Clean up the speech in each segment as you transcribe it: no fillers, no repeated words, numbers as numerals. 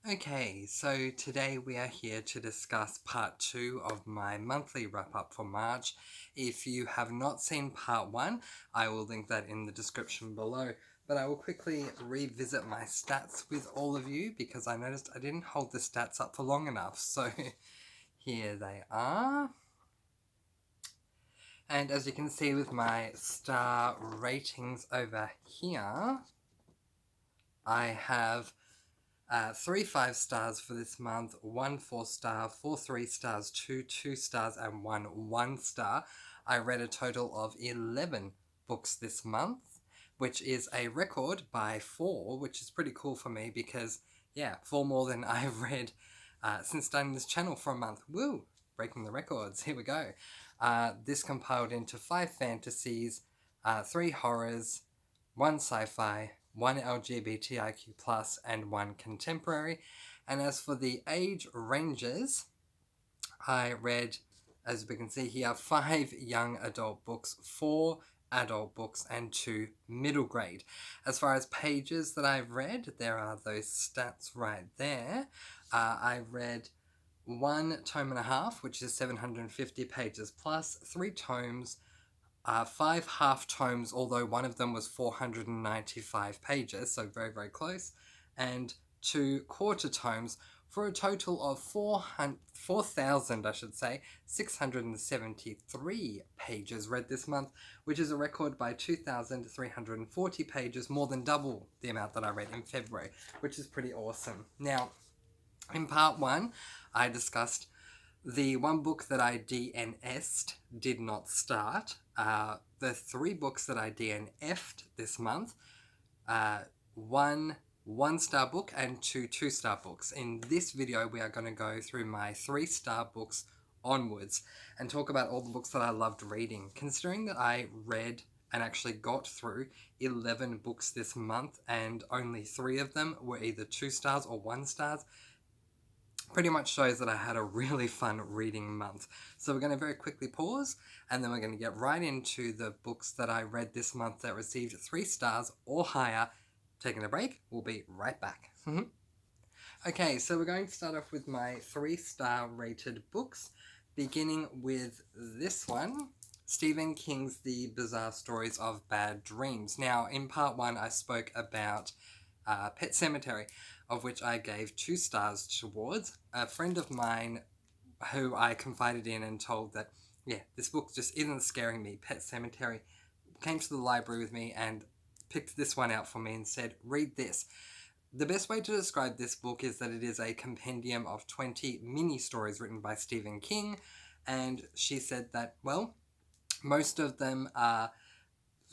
Okay, so today we are here to discuss part 2 of my monthly wrap up for March. If you have not seen part 1, I will link that in the description below. But I will quickly revisit my stats with all of you because I noticed I didn't hold the stats up for long enough. So here they are. And as you can see with my star ratings over here, I have 3 5 stars for this month, 1 4 star, 4 3 stars, 2 2 stars, and 1 1 star. I read a total of 11 books this month, which is a record by 4, which is pretty cool for me because, yeah, 4 more than I've read since starting this channel for a month. Woo! Breaking the records. Here we go. This compiled into 5 fantasies, 3 horrors, 1 sci-fi, 1 LGBTIQ+, and 1 contemporary. And as for the age ranges, I read, as we can see here, 5 young adult books, 4 adult books, and 2 middle grade. As far as pages that I've read, there are those stats right there. I read 1 tome and a half, which is 750 pages plus, 3 tomes, 5 half tomes, although one of them was 495 pages, so very, very close, and 2 quarter tomes for a total of 4,000, I should say, 673 pages read this month, which is a record by 2,340 pages, more than double the amount that I read in February, which is pretty awesome. Now, in part 1, I discussed the 1 book that I DNS'd, did not start. The 3 books that I DNF'd this month, 1 1-star book and 2 2-star books. In this video, we are going to go through my 3-star books onwards and talk about all the books that I loved reading. Considering that I read and actually got through 11 books this month and only 3 of them were either 2 stars or 1 stars, pretty much shows that I had a really fun reading month. So we're going to very quickly pause, and then we're going to get right into the books that I read this month that received 3 stars or higher. Taking a break, we'll be right back. Okay, so we're going to start off with my 3-star rated books, beginning with this one, Stephen King's The Bizarre Stories of Bad Dreams. Now, in part 1, I spoke about Pet Sematary, of which I gave 2 stars towards. A friend of mine who I confided in and told that, yeah, this book just isn't scaring me, Pet Sematary, came to the library with me and picked this one out for me and said, read this. The best way to describe this book is that it is a compendium of 20 mini stories written by Stephen King, and she said that, well, most of them are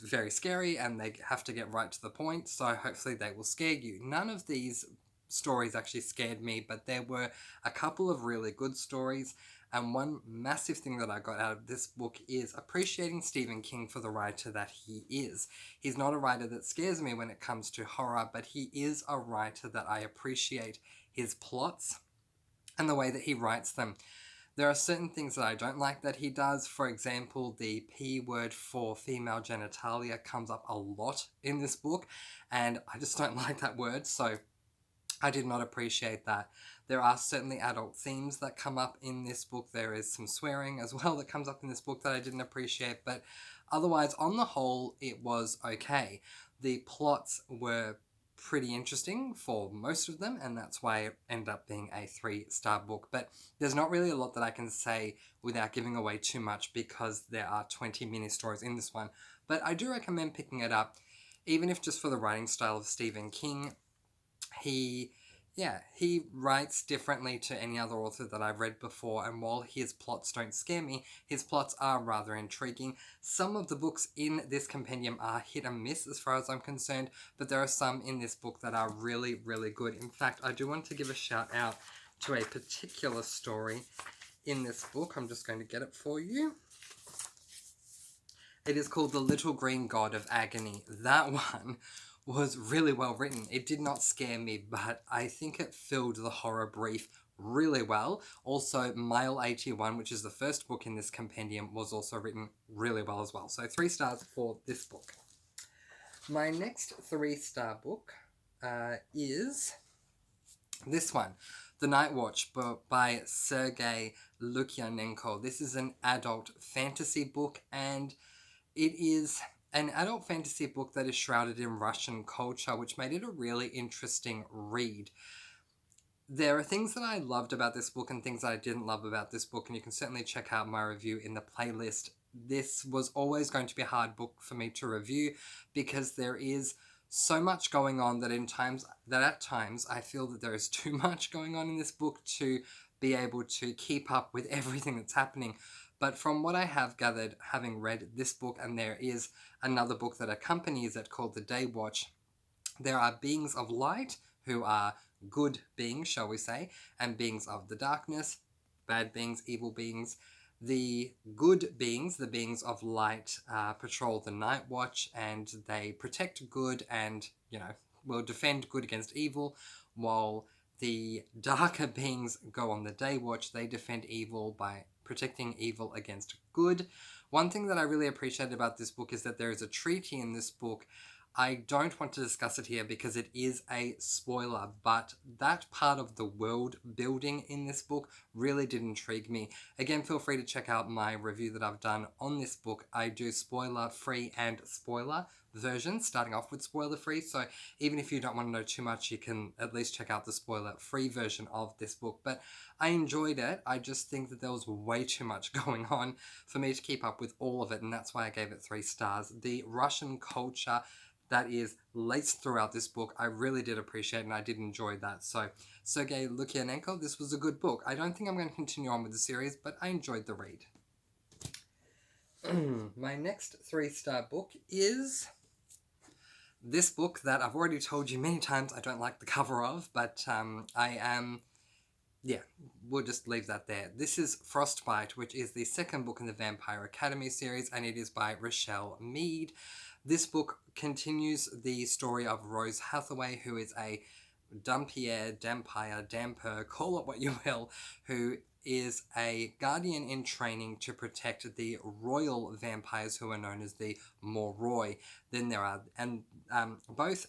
very scary and they have to get right to the point, so hopefully they will scare you. None of these stories actually scared me, but there were a couple of really good stories, and one massive thing that I got out of this book is appreciating Stephen King for the writer that he is. He's not a writer that scares me when it comes to horror, but he is a writer that I appreciate his plots and the way that he writes them. There are certain things that I don't like that he does. For example, the P word for female genitalia comes up a lot in this book, and I just don't like that word, so I did not appreciate that. There are certainly adult themes that come up in this book. There is some swearing as well that comes up in this book that I didn't appreciate, but otherwise, on the whole, it was okay. The plots were pretty interesting for most of them, and that's why it ended up being a 3-star book. But there's not really a lot that I can say without giving away too much because there are 20 mini stories in this one. But I do recommend picking it up, even if just for the writing style of Stephen King. He writes differently to any other author that I've read before, and while his plots don't scare me, his plots are rather intriguing. Some of the books in this compendium are hit and miss as far as I'm concerned, but there are some in this book that are really, really good. In fact, I do want to give a shout out to a particular story in this book. I'm just going to get it for you. It is called The Little Green God of Agony. That one was really well written. It did not scare me, but I think it filled the horror brief really well. Also, Mile 81, which is the first book in this compendium, was also written really well as well. So 3 stars for this book. My next 3-star book is This one, The Night Watch by Sergei Lukyanenko. This is an adult fantasy book, and it is an adult fantasy book that is shrouded in Russian culture, which made it a really interesting read. There are things that I loved about this book and things that I didn't love about this book, and you can certainly check out my review in the playlist. This was always going to be a hard book for me to review because there is so much going on that at times I feel that there is too much going on in this book to be able to keep up with everything that's happening. But from what I have gathered, having read this book, and there is another book that accompanies it called The Day Watch, there are beings of light who are good beings, shall we say, and beings of the darkness, bad beings, evil beings. The good beings, the beings of light, patrol the night watch, and they protect good and, will defend good against evil, while the darker beings go on the day watch. They defend evil by protecting evil against good. One thing that I really appreciated about this book is that there is a treaty in this book. I don't want to discuss it here because it is a spoiler, but that part of the world building in this book really did intrigue me. Again, feel free to check out my review that I've done on this book. I do spoiler-free and spoiler versions, starting off with spoiler-free, so even if you don't want to know too much, you can at least check out the spoiler-free version of this book. But I enjoyed it. I just think that there was way too much going on for me to keep up with all of it, and that's why I gave it 3 stars. The Russian culture that is laced throughout this book, I really did appreciate, and I did enjoy that. So, Sergei Lukyanenko, this was a good book. I don't think I'm going to continue on with the series, but I enjoyed the read. My next 3-star book is this book that I've already told you many times I don't like the cover of, but we'll just leave that there. This is Frostbite, which is the second book in the Vampire Academy series, and it is by Rochelle Mead. This book continues the story of Rose Hathaway, who is a damper, call it what you will, who is a guardian in training to protect the royal vampires who are known as the Moroi. Then there are, both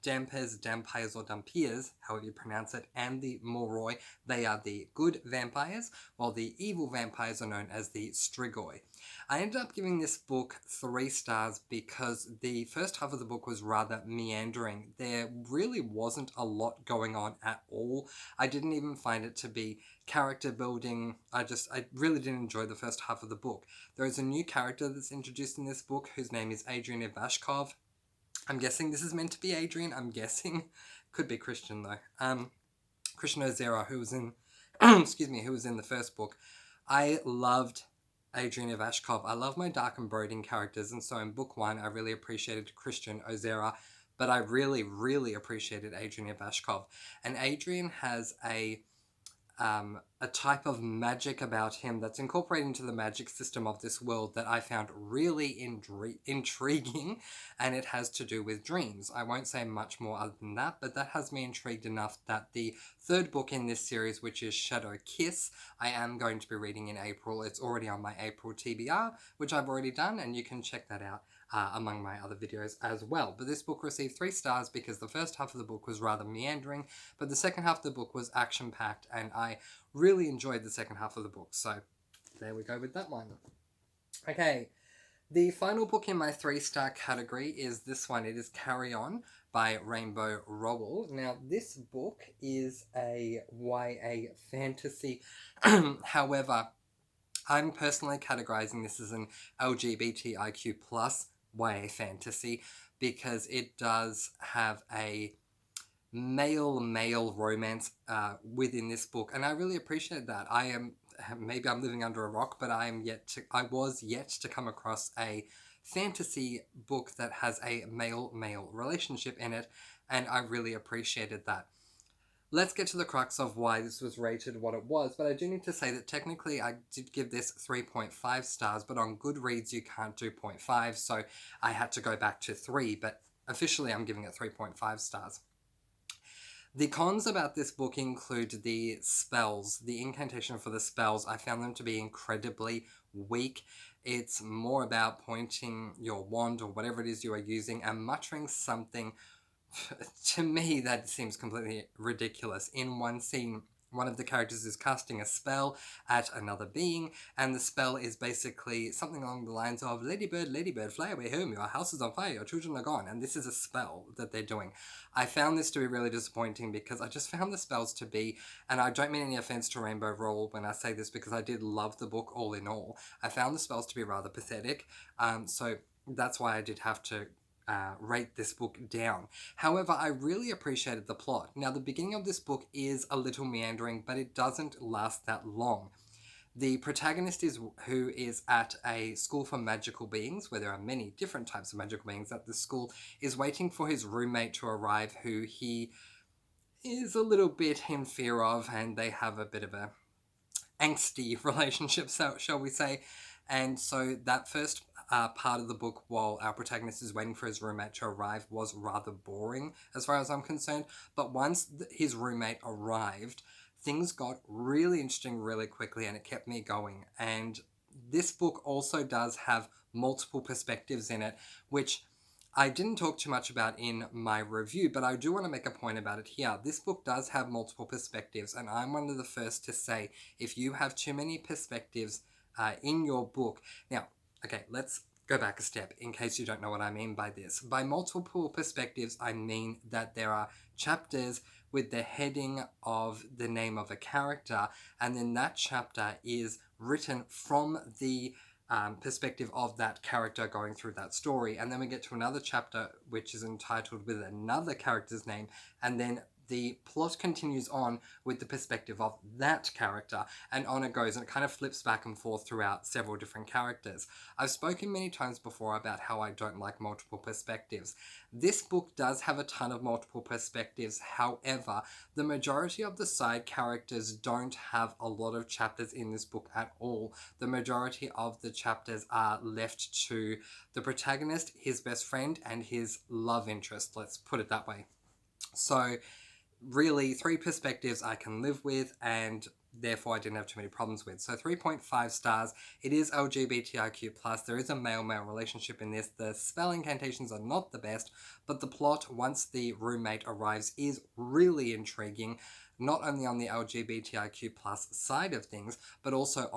dampires or dampiers, however you pronounce it, and the Moroi, they are the good vampires, while the evil vampires are known as the Strigoi. I ended up giving this book 3 stars because the first half of the book was rather meandering. There really wasn't a lot going on at all. I didn't even find it to be character building. I really didn't enjoy the first half of the book. There is a new character that's introduced in this book whose name is Adrian Ivashkov. I'm guessing this is meant to be Adrian. I'm guessing. Could be Christian, though. Christian Ozera, who was in who was in the first book. I loved Adrian Ivashkov. I love my dark and brooding characters, and so in book 1, I really appreciated Christian Ozera, but I really, really appreciated Adrian Ivashkov. And Adrian has a type of magic about him that's incorporated into the magic system of this world that I found really intriguing, and it has to do with dreams. I won't say much more other than that, but that has me intrigued enough that the 3rd book in this series, which is Shadow Kiss, I am going to be reading in April. It's already on my April TBR, which I've already done, and you can check that out among my other videos as well. But this book received 3 stars because the first half of the book was rather meandering, but the second half of the book was action-packed, and I really enjoyed the second half of the book. So there we go with that one. Okay, the final book in my 3-star category is this one. It is Carry On by Rainbow Rowell. Now, this book is a YA fantasy. However, I'm personally categorizing this as an LGBTIQ plus YA fantasy because it does have a male romance within this book, and I really appreciate that. Maybe I'm living under a rock, but I was yet to come across a fantasy book that has a male relationship in it, and I really appreciated that. Let's get to the crux of why this was rated what it was, but I do need to say that technically I did give this 3.5 stars, but on Goodreads you can't do 0.5, so I had to go back to 3, but officially I'm giving it 3.5 stars. The cons about this book include the spells. The incantation for the spells, I found them to be incredibly weak. It's more about pointing your wand or whatever it is you are using and muttering something to me, that seems completely ridiculous. In one scene, one of the characters is casting a spell at another being, and the spell is basically something along the lines of Ladybird, fly away home, your house is on fire, your children are gone. And this is a spell that they're doing. I found this to be really disappointing because I just found the spells to be, and I don't mean any offense to Rainbow Rowell when I say this because I did love the book all in all. I found the spells to be rather pathetic, so that's why I did have to rate this book down. However, I really appreciated the plot. Now, the beginning of this book is a little meandering, but it doesn't last that long. The protagonist who is at a school for magical beings, where there are many different types of magical beings at this school, is waiting for his roommate to arrive, who he is a little bit in fear of, and they have a bit of a angsty relationship, so shall we say. And so that first part of the book, while our protagonist is waiting for his roommate to arrive, was rather boring as far as I'm concerned. But once his roommate arrived, things got really interesting really quickly, and it kept me going. And this book also does have multiple perspectives in it, which I didn't talk too much about in my review, but I do want to make a point about it here. This book does have multiple perspectives, and I'm one of the first to say if you have too many perspectives in your book. Now, okay, let's go back a step in case you don't know what I mean by this. By multiple perspectives, I mean that there are chapters with the heading of the name of a character, and then that chapter is written from the perspective of that character going through that story. And then we get to another chapter which is entitled with another character's name, and then the plot continues on with the perspective of that character, and on it goes, and it kind of flips back and forth throughout several different characters. I've spoken many times before about how I don't like multiple perspectives. This book does have a ton of multiple perspectives. However, the majority of the side characters don't have a lot of chapters in this book at all. The majority of the chapters are left to the protagonist, his best friend, and his love interest. Let's put it that way. So really, 3 perspectives I can live with, and therefore I didn't have too many problems with. So 3.5 stars. It is LGBTIQ+. There is a male-male relationship in this. The spell incantations are not the best, but the plot, once the roommate arrives, is really intriguing. Not only on the LGBTIQ+ side of things, but also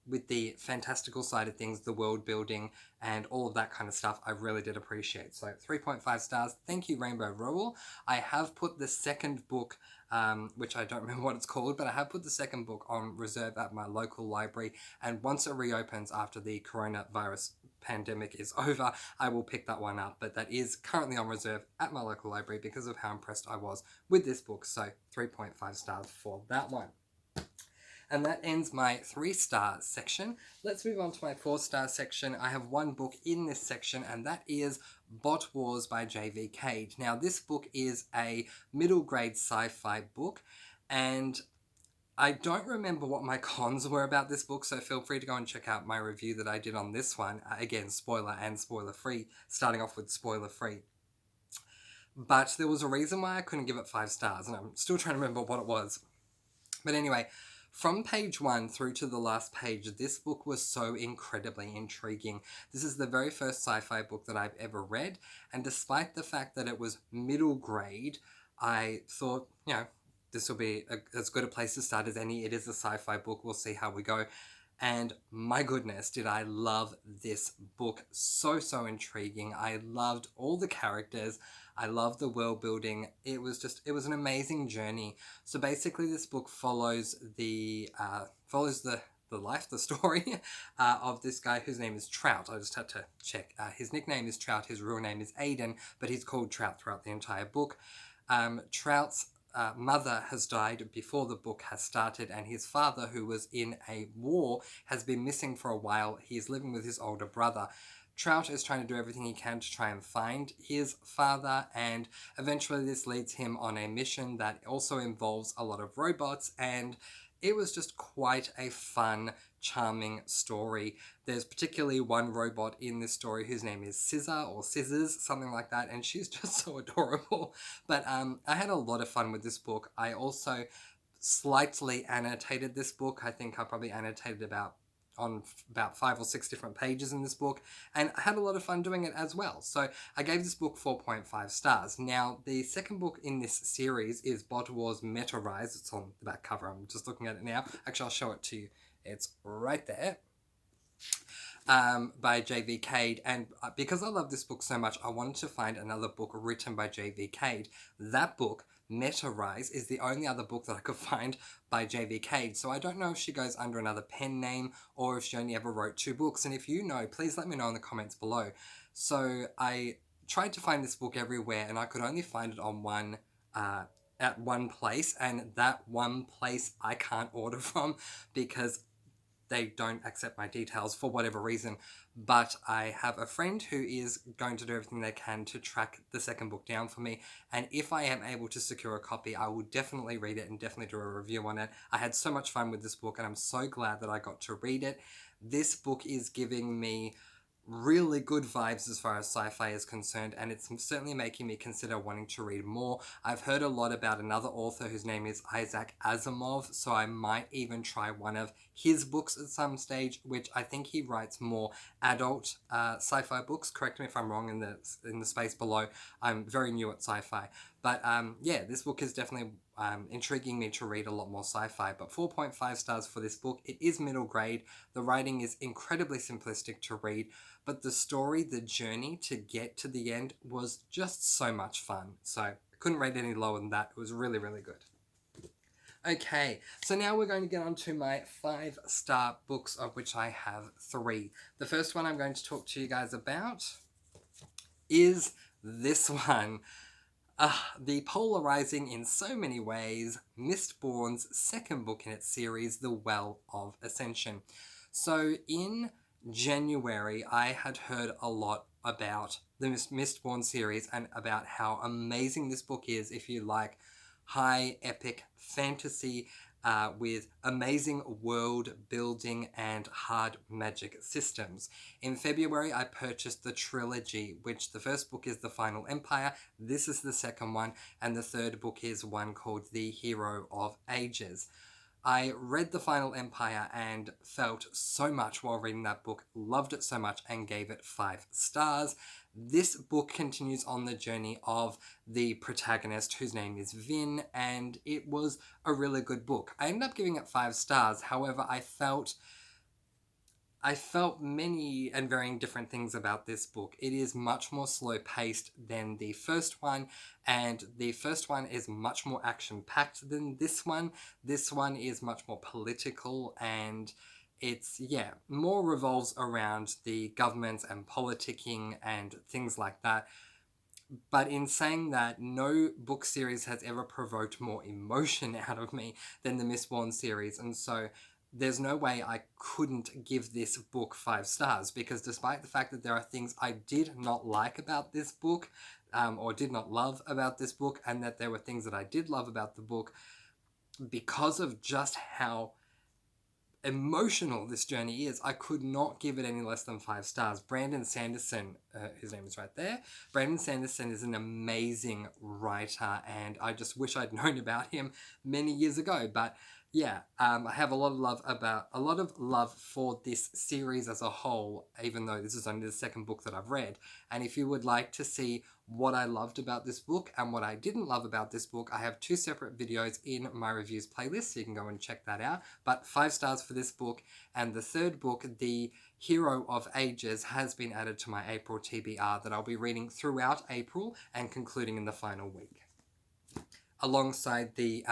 with the fantastical side of things, the world building and all of that kind of stuff. I really did appreciate. So 3.5 stars. Thank you, Rainbow Rowell. I have put the second book, which I don't remember what it's called, but I have put the second book on reserve at my local library, and once it reopens after the coronavirus pandemic is over, I will pick that one up. But that is currently on reserve at my local library because of how impressed I was with this book. So 3.5 stars for that one. And that ends my 3-star section. Let's move on to my 4-star section. I have one book in this section, and that is Bot Wars by J.V. Cade. Now, this book is a middle grade sci-fi book, and I don't remember what my cons were about this book, so feel free to go and check out my review that I did on this one. Again, spoiler and spoiler-free, starting off with spoiler-free. But there was a reason why I couldn't give it 5 stars, and I'm still trying to remember what it was. But anyway, from page 1 through to the last page, this book was so incredibly intriguing. This is the very first sci-fi book that I've ever read, and despite the fact that it was middle grade, I thought, this will be as good a place to start as any. It is a sci-fi book. We'll see how we go. And my goodness, did I love this book. So intriguing. I loved all the characters. I loved the world building. It was an amazing journey. So basically this book follows the story of this guy whose name is Trout. I just had to check. His nickname is Trout. His real name is Aiden, but he's called Trout throughout the entire book. Trout's mother has died before the book has started, and his father, who was in a war, has been missing for a while. He's living with his older brother. Trout is trying to do everything he can to try and find his father, and eventually this leads him on a mission that also involves a lot of robots, and it was just quite a fun, charming story. There's particularly one robot in this story whose name is Scissor, or Scissors, something like that, and she's just so adorable. But I had a lot of fun with this book. I also slightly annotated this book. I think I probably annotated about on about 5 or 6 different pages in this book, and I had a lot of fun doing it as well. So I gave this book 4.5 stars. Now, the second book in this series is Botwar's Meta Rise. It's on the back cover. I'm just looking at it now. Actually, I'll show it to you. It's right there. By J.V. Cade, and because I love this book so much, I wanted to find another book written by J.V. Cade. That book, Meta Rise, is the only other book that I could find by J.V. Cade, so I don't know if she goes under another pen name or if she only ever wrote 2 books, and if you know, please let me know in the comments below. So I tried to find this book everywhere, and I could only find it on at one place, and that one place I can't order from because they don't accept my details for whatever reason. But I have a friend who is going to do everything they can to track the second book down for me, and if I am able to secure a copy, I will definitely read it and definitely do a review on it. I had so much fun with this book, and I'm so glad that I got to read it. This book is giving me really good vibes as far as sci-fi is concerned, and it's certainly making me consider wanting to read more. I've heard a lot about another author whose name is Isaac Asimov, so I might even try one of his books at some stage, which I think he writes more adult sci-fi books. Correct me if I'm wrong in the space below. I'm very new at sci-fi. But yeah, this book is definitely intriguing me to read a lot more sci-fi. But 4.5 stars for this book. It is middle grade. The writing is incredibly simplistic to read, but the story, the journey to get to the end was just so much fun. So I couldn't rate any lower than that. It was really, really good. Okay, so now we're going to get on to my 5-star books, of which I have 3. The first one I'm going to talk to you guys about is this one. The polarizing in so many ways, Mistborn's second book in its series, The Well of Ascension. So in January, I had heard a lot about the Mistborn series and about how amazing this book is if you like high epic fantasy with amazing world building and hard magic systems. In February, I purchased the trilogy, which the first book is The Final Empire, this is the second one, and the third book is one called The Hero of Ages. I read The Final Empire and felt so much while reading that book, loved it so much, and gave it 5 stars. This book continues on the journey of the protagonist, whose name is Vin, and it was a really good book. I ended up giving it 5 stars, however, I felt many and varying different things about this book. It is much more slow-paced than the first one, and the first one is much more action-packed than this one. This one is much more political, and it's, more revolves around the government and politicking and things like that. But in saying that, no book series has ever provoked more emotion out of me than the Mistborn series, and so there's no way I couldn't give this book 5 stars, because despite the fact that there are things I did not like about this book, or did not love about this book, and that there were things that I did love about the book, because of just how emotional this journey is, I could not give it any less than 5 stars. Brandon Sanderson, his name is right there. Brandon Sanderson is an amazing writer, and I just wish I'd known about him many years ago. But yeah, I have a lot of love for this series as a whole, even though this is only the second book that I've read. And if you would like to see what I loved about this book and what I didn't love about this book, I have 2 separate videos in my reviews playlist, so you can go and check that out. But 5 stars for this book, and the third book, The Hero of Ages, has been added to my April TBR that I'll be reading throughout April and concluding in the final week. Alongside the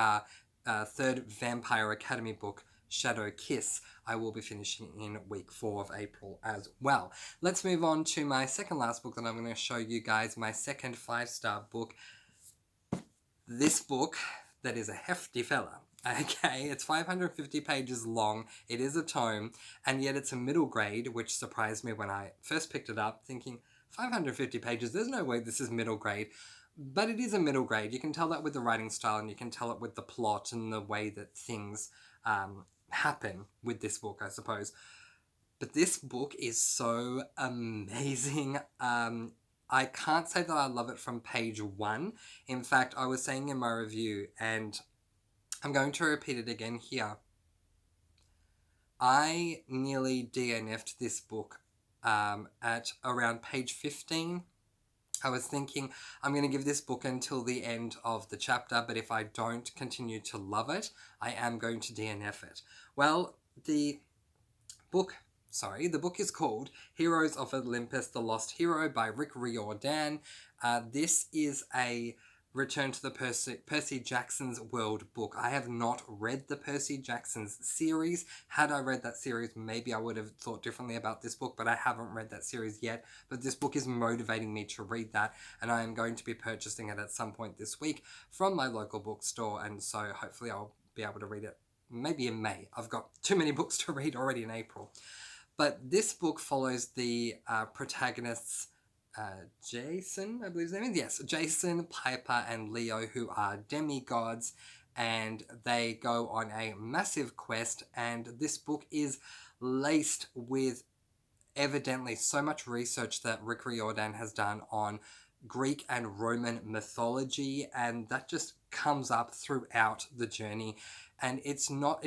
third Vampire Academy book, Shadow Kiss, I will be finishing in week 4 of April as well. Let's move on to my second last book that I'm going to show you guys, my second 5-star book. This book, that is a hefty fella. Okay, it's 550 pages long, it is a tome, and yet it's a middle grade, which surprised me when I first picked it up, thinking, 550 pages, there's no way this is middle grade. But it is a middle grade. You can tell that with the writing style, and you can tell it with the plot and the way that things happen with this book, I suppose. But this book is so amazing. I can't say that I love it from page 1. In fact, I was saying in my review, and I'm going to repeat it again here, I nearly DNF'd this book at around page 15. I was thinking I'm going to give this book until the end of the chapter, but if I don't continue to love it, I am going to DNF it. Well, the book is called Heroes of Olympus, The Lost Hero by Rick Riordan. This is a Return to the Percy Jackson's World book. I have not read the Percy Jackson's series. Had I read that series, maybe I would have thought differently about this book, but I haven't read that series yet. But this book is motivating me to read that, and I am going to be purchasing it at some point this week from my local bookstore, and so hopefully I'll be able to read it maybe in May. I've got too many books to read already in April. But this book follows the protagonists, Jason, I believe his name is. Yes, Jason, Piper, and Leo, who are demigods, and they go on a massive quest, and this book is laced with evidently so much research that Rick Riordan has done on Greek and Roman mythology, and that just comes up throughout the journey. And it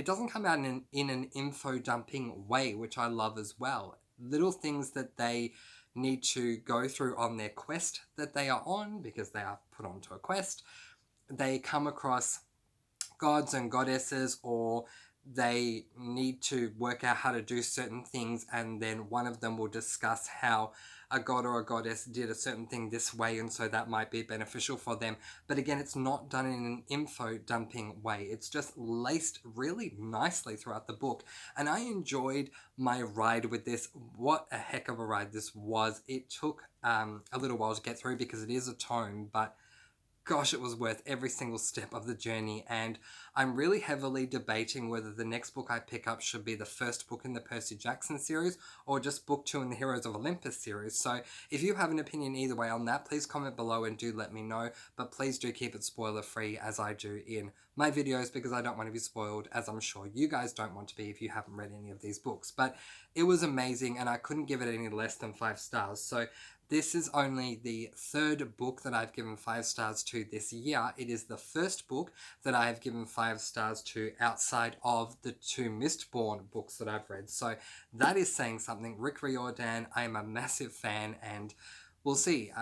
doesn't come out in an info dumping way, which I love as well. Little things that they need to go through on their quest that they are on, because they are put onto a quest. They come across gods and goddesses, or they need to work out how to do certain things, and then one of them will discuss how a god or a goddess did a certain thing this way, and so that might be beneficial for them. But again, it's not done in an info dumping way. It's just laced really nicely throughout the book, and I enjoyed my ride with this. What a heck of a ride this was. It took a little while to get through because it is a tome, but gosh, it was worth every single step of the journey, and I'm really heavily debating whether the next book I pick up should be the first book in the Percy Jackson series or just book 2 in the Heroes of Olympus series. So if you have an opinion either way on that, please comment below and do let me know, but please do keep it spoiler free as I do in my videos, because I don't want to be spoiled, as I'm sure you guys don't want to be if you haven't read any of these books. But it was amazing, and I couldn't give it any less than 5 stars. So this is only the third book that I've given 5 stars to this year. It is the first book that I have given 5 stars to outside of the 2 Mistborn books that I've read. So that is saying something. Rick Riordan, I am a massive fan, and we'll see.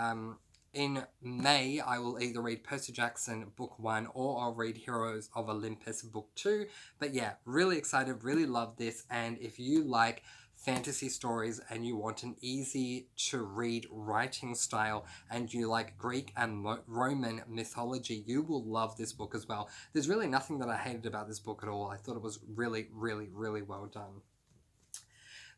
In May, I will either read Percy Jackson Book 1 or I'll read Heroes of Olympus Book 2. But yeah, really excited, really love this. And if you like fantasy stories and you want an easy to read writing style and you like Greek and Roman mythology, you will love this book as well. There's really nothing that I hated about this book at all. I thought it was really, really, really well done.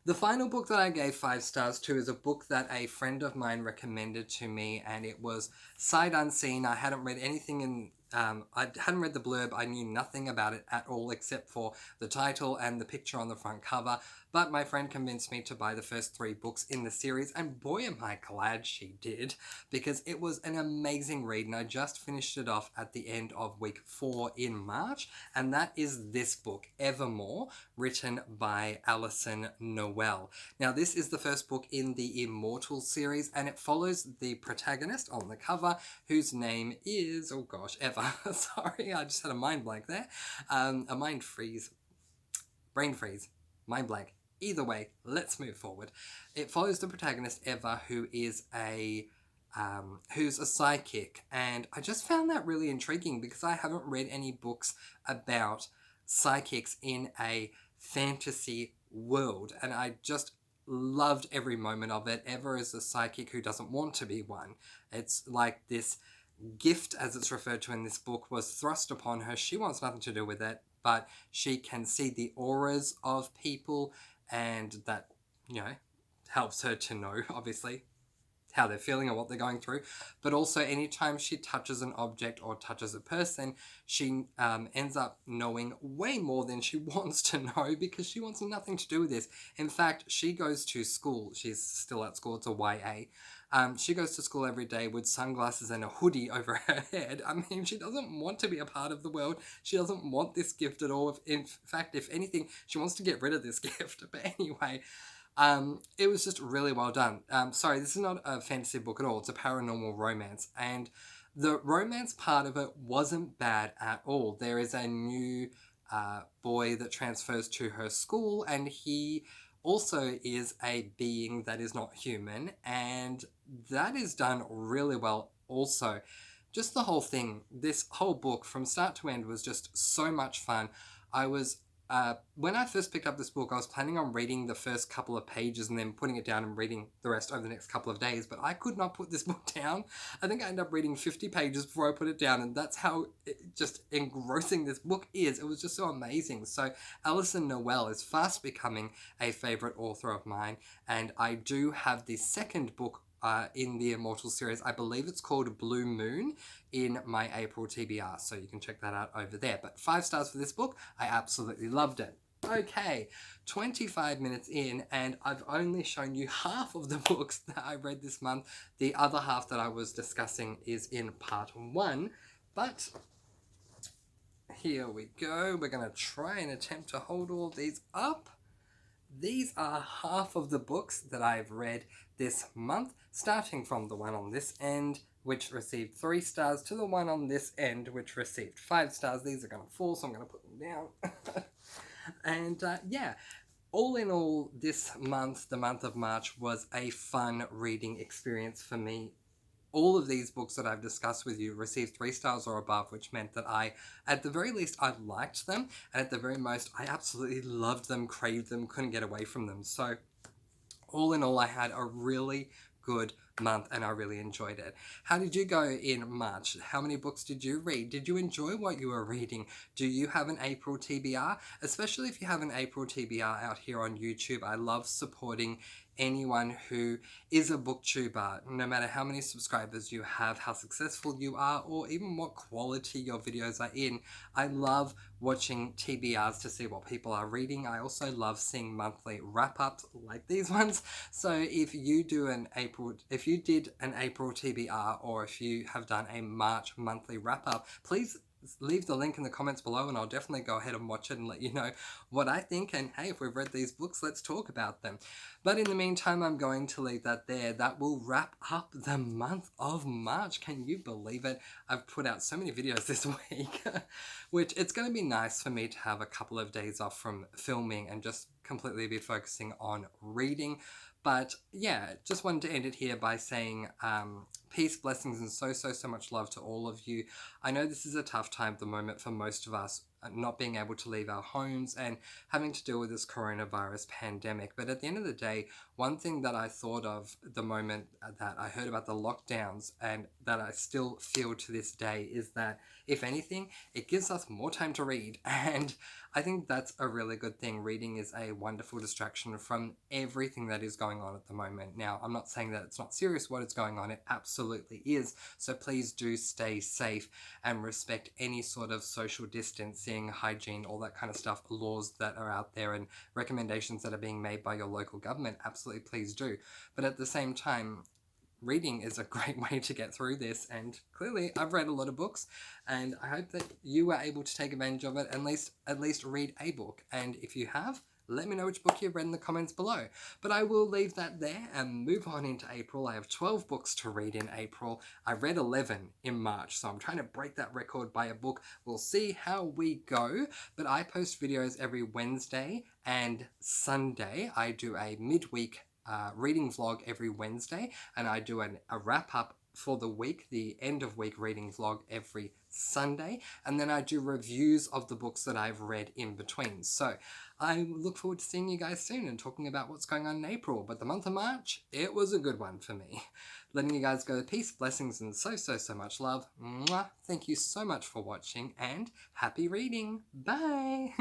The final book that I gave 5 stars to is a book that a friend of mine recommended to me, and it was Sight Unseen. I hadn't read anything in I hadn't read the blurb. I knew nothing about it at all except for the title and the picture on the front cover. But my friend convinced me to buy the first 3 books in the series, and boy am I glad she did, because it was an amazing read, and I just finished it off at the end of week 4 in March, and that is this book, Evermore, written by Alison Noel. Now, this is the first book in the Immortal series, and it follows the protagonist on the cover, whose name is, oh gosh, Eva. Sorry, I just had a mind blank there. A mind freeze. Brain freeze. Mind blank. Either way, let's move forward. It follows the protagonist, Eva, who is who's a psychic, and I just found that really intriguing because I haven't read any books about psychics in a fantasy world, and I just loved every moment of it. Eva is a psychic who doesn't want to be one. It's like this gift, as it's referred to in this book, was thrust upon her. She wants nothing to do with it, but she can see the auras of people, and that, helps her to know, obviously, how they're feeling or what they're going through. But also, anytime she touches an object or touches a person, she ends up knowing way more than she wants to know, because she wants nothing to do with this. In fact, she goes to school. She's still at school. It's a YA. She goes to school every day with sunglasses and a hoodie over her head. I mean, she doesn't want to be a part of the world. She doesn't want this gift at all. In fact, if anything, she wants to get rid of this gift. But anyway, it was just really well done. Sorry, this is not a fantasy book at all. It's a paranormal romance. And the romance part of it wasn't bad at all. There is a new boy that transfers to her school, and he also is a being that is not human, and that is done really well also. Just the whole thing, this whole book from start to end was just so much fun. I was when I first picked up this book, I was planning on reading the first couple of pages and then putting it down and reading the rest over the next couple of days, but I could not put this book down. I think I ended up reading 50 pages before I put it down, and that's how just engrossing this book is. It was just so amazing. So Alison Noel is fast becoming a favourite author of mine, and I do have the second book in the Immortal series. I believe it's called Blue Moon in my April TBR, so you can check that out over there. But 5 stars for this book. I absolutely loved it. Okay, 25 minutes in, and I've only shown you half of the books that I read this month. The other half that I was discussing is in part 1, but here we go. We're going to try and attempt to hold all of these up. These are half of the books that I've read this month, starting from the one on this end, which received 3 stars, to the one on this end, which received 5 stars. These are going to fall, so I'm going to put them down. And yeah, all in all, this month, the month of March, was a fun reading experience for me. All of these books that I've discussed with you received 3 stars or above, which meant that at the very least, I liked them, and at the very most, I absolutely loved them, craved them, couldn't get away from them. So all in all, I had a really good month and I really enjoyed it. How did you go in March? How many books did you read? Did you enjoy what you were reading? Do you have an April TBR? Especially if you have an April TBR out here on YouTube. I love supporting anyone who is a booktuber, no matter how many subscribers you have, how successful you are, or even what quality your videos are in. I love watching TBRs to see what people are reading. I also love seeing monthly wrap-ups like these ones. So if you did an April TBR, or if you have done a March monthly wrap-up, please leave the link in the comments below and I'll definitely go ahead and watch it and let you know what I think. And hey, if we've read these books, let's talk about them. But in the meantime, I'm going to leave that there. That will wrap up the month of March. Can you believe it? I've put out so many videos this week, which it's going to be nice for me to have a couple of days off from filming and just completely be focusing on reading. But yeah, just wanted to end it here by saying peace, blessings, and so much love to all of you. I know this is a tough time at the moment for most of us, not being able to leave our homes and having to deal with this coronavirus pandemic. But at the end of the day, one thing that I thought of the moment that I heard about the lockdowns, and that I still feel to this day, is that if anything, it gives us more time to read. And I think that's a really good thing. Reading is a wonderful distraction from everything that is going on at the moment. Now, I'm not saying that it's not serious what is going on. It absolutely is. So please do stay safe and respect any sort of social distancing, hygiene, all that kind of stuff, laws that are out there and recommendations that are being made by your local government. Absolutely, please do. But at the same time, reading is a great way to get through this, and clearly I've read a lot of books, and I hope that you were able to take advantage of it and at least read a book. And if you have, let me know which book you've read in the comments below. But I will leave that there and move on into April. I have 12 books to read in April. I read 11 in March, so I'm trying to break that record by a book. We'll see how we go. But I post videos every Wednesday and Sunday. I do a midweek reading vlog every Wednesday, and I do a wrap-up for the week, the end of week reading vlog every Sunday, and then I do reviews of the books that I've read in between. So I look forward to seeing you guys soon and talking about what's going on in April. But the month of March, it was a good one for me. Letting you guys go, peace, blessings, and so much love. Mwah. Thank you so much for watching, and happy reading. Bye.